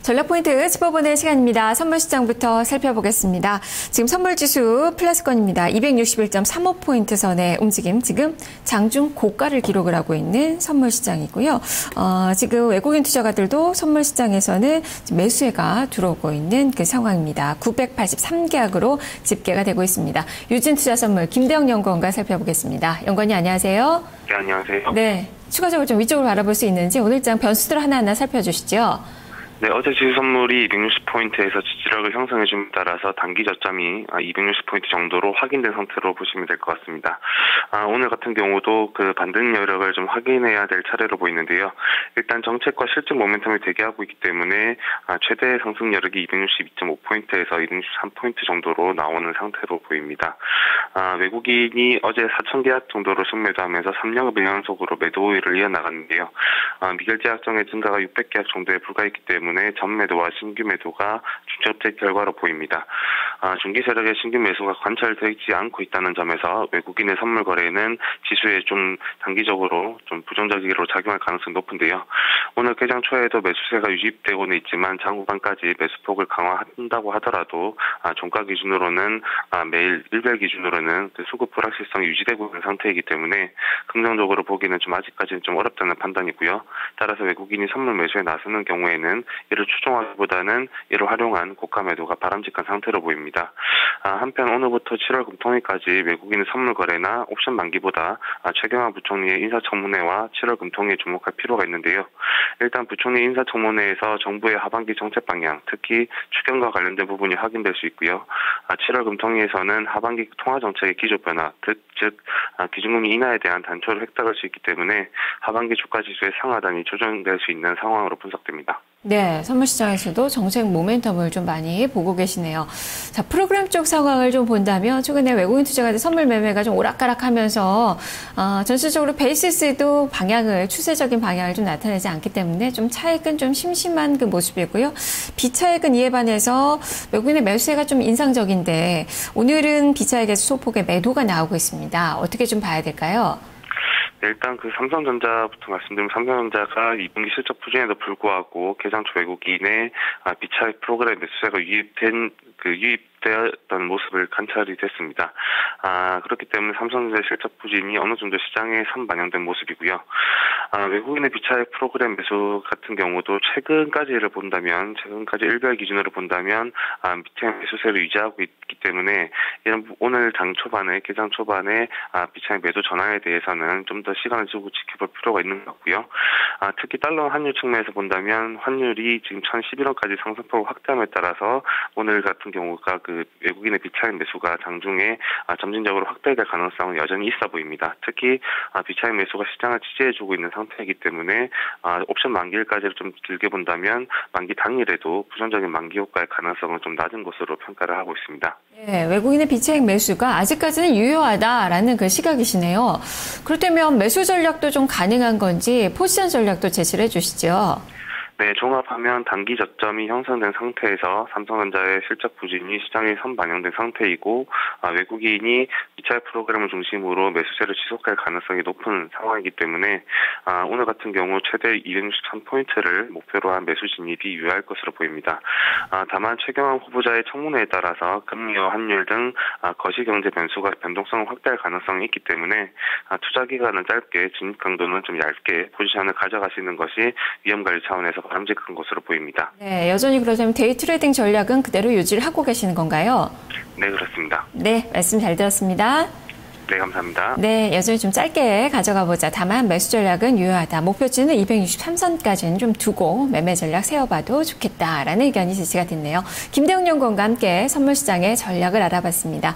전략 포인트 짚어보는 시간입니다. 선물 시장부터 살펴보겠습니다. 지금 선물 지수 플러스권입니다. 261.35포인트 선의 움직임. 지금 장중 고가를 기록을 하고 있는 선물 시장이고요. 지금 외국인 투자가들도 선물 시장에서는 매수세가 들어오고 있는 그 상황입니다. 983계약으로 집계가 되고 있습니다. 유진투자 선물 김대영 연구원과 살펴보겠습니다. 연구원님 안녕하세요. 네, 안녕하세요. 네, 추가적으로 좀 위쪽으로 바라볼 수 있는지 오늘장 변수들 하나하나 살펴주시죠. 네, 어제 지수 선물이 260포인트에서 지지력을 형성해줌에 따라서 단기 저점이 260포인트 정도로 확인된 상태로 보시면 될 것 같습니다. 오늘 같은 경우도 그 반등 여력을 좀 확인해야 될 차례로 보이는데요. 일단 정책과 실적 모멘텀이 대기하고 있기 때문에 최대 상승 여력이 262.5포인트에서 263포인트 정도로 나오는 상태로 보입니다. 외국인이 어제 4,000계약 정도로 순매도하면서 3년을 연속으로 매도 우위를 이어나갔는데요. 미결제 약정의 증가가 600계약 정도에 불과했기 때문에 전매도와 신규 매도가 중첩된 결과로 보입니다. 중기 세력의 신규 매수가 관찰되지 않고 있다는 점에서 외국인의 선물 거래는 지수에 좀 단기적으로 좀 부정적으로 작용할 가능성이 높은데요. 오늘 개장 초에도 매수세가 유지되고는 있지만 장후반까지 매수폭을 강화한다고 하더라도 종가 기준으로는 매일 일별 기준으로는 수급 불확실성이 유지되고 있는 상태이기 때문에 긍정적으로 보기는 좀 아직까지는 좀 어렵다는 판단이고요. 따라서 외국인이 선물 매수에 나서는 경우에는 이를 추종하기보다는 이를 활용한 고가 매도가 바람직한 상태로 보입니다. 한편 오늘부터 7월 금통일까지 외국인의 선물 거래나 옵션 만기보다 최경환 부총리의 인사청문회와 7월 금통일에 주목할 필요가 있는데요. 일단 부총리 인사청문회에서 정부의 하반기 정책 방향, 특히 추경과 관련된 부분이 확인될 수 있고요. 7월 금통일에서는 하반기 통화정책의 기조 변화, 즉 기준금리 인하에 대한 단초를 획득할 수 있기 때문에 하반기 주가지수의 상하단이 조정될 수 있는 상황으로 분석됩니다. 네, 선물시장에서도 정책 모멘텀을 좀 많이 보고 계시네요. 자, 프로그램 쪽 상황을 좀 본다면 최근에 외국인 투자가들 선물 매매가 좀 오락가락하면서 전체적으로 베이시스도 추세적인 방향을 좀 나타내지 않기 때문에 좀 차익은 좀 심심한 그 모습이고요. 비차익은 이에 반해서 외국인의 매수세가 좀 인상적인데 오늘은 비차익에서 소폭의 매도가 나오고 있습니다. 어떻게 좀 봐야 될까요? 일단 그 삼성전자부터 말씀드리면 삼성전자가 2분기 실적 부진에도 불구하고 개장 초 외국인의 비차익 프로그램 매수세가 유입되었던 모습을 관찰이 됐습니다. 그렇기 때문에 삼성전자 실적 부진이 어느 정도 시장에 선반영된 모습이고요. 외국인의 비차익 프로그램 매수 같은 경우도 최근까지 일별 기준으로 본다면 비차익 매수세를 유지하고 있기 때문에 오늘 개장 초반에 비차익 매도 전환에 대해서는 좀 더 시간을 두고 지켜볼 필요가 있는 것 같고요. 특히 달러 환율 측면에서 본다면 환율이 지금 1,011원까지 상승폭을 확대함에 따라서 오늘 같은 경우가 그 외국인의 비차익 매수가 장중에 점진적으로 확대될 가능성은 여전히 있어 보입니다. 특히 비차익 매수가 시장을 지지해주고 있는 상태이기 때문에 옵션 만기일까지를 좀 길게 본다면 만기 당일에도 부정적인 만기 효과의 가능성은 좀 낮은 것으로 평가를 하고 있습니다. 네, 외국인의 비차익 매수가 아직까지는 유효하다라는 그 시각이시네요. 그렇다면 매수 전략도 좀 가능한 건지 포지션 전략도 제시를 해주시죠. 네, 종합하면 단기 저점이 형성된 상태에서 삼성전자의 실적 부진이 시장에 선반영된 상태이고 외국인이 비차익 프로그램을 중심으로 매수세를 지속할 가능성이 높은 상황이기 때문에 오늘 같은 경우 최대 263포인트를 목표로 한 매수 진입이 유효할 것으로 보입니다. 다만 최경환 후보자의 청문회에 따라서 금리와 환율 등 거시경제 변수가 변동성을 확대할 가능성이 있기 때문에 투자 기간은 짧게 진입 강도는 좀 얇게 포지션을 가져가시는 것이 위험관리 차원에서 바람직한 것으로 보입니다. 네, 여전히 그러자면 데이 트레이딩 전략은 그대로 유지를 하고 계시는 건가요? 네, 그렇습니다. 네, 말씀 잘 들었습니다. 네, 감사합니다. 네, 여전히 좀 짧게 가져가 보자. 다만 매수 전략은 유효하다. 목표치는 263선까지는 좀 두고 매매 전략 세워봐도 좋겠다라는 의견이 제시가 됐네요. 김대영 연구원과 함께 선물시장의 전략을 알아봤습니다.